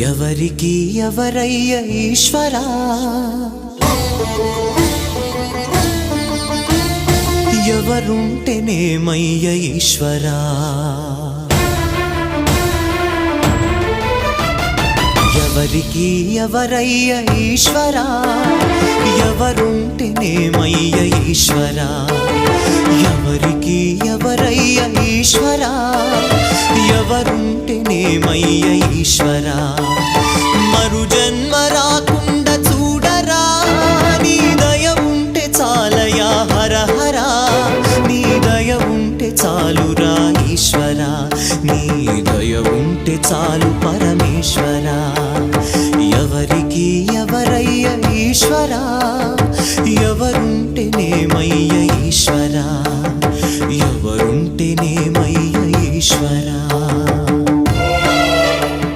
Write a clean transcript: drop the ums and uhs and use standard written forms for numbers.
ఎవరికి ఎవరయ్య ఈశ్వరా, ఎవరుంటేనేమయ్య ఈశ్వరా, ఎవరికి ఎవరయ్య ఈశ్వరా, ఎవరుంటేనేమయ్య ఈశ్వరా, ఎవరికి ఎవరయ్య ఈశ్వరా, ఎవరుంటేనేమయ్య ఈశ్వరా. మరు జన్మ రాకుండా చూడరా, నీ దయ ఉంటే చాలయా హర హరా, నీ దయ ఉంటే చాలురా ఈశ్వరా, నీ దయ ఉంటే చాలు పరమేశ్వరా. ఎవరికి ఎవరయ్య ఈశ్వరా, ఎవరుంటేనేమయ్య ఈశ్వరా, ఎవరుంటేనేమయ్య ఈశ్వరా.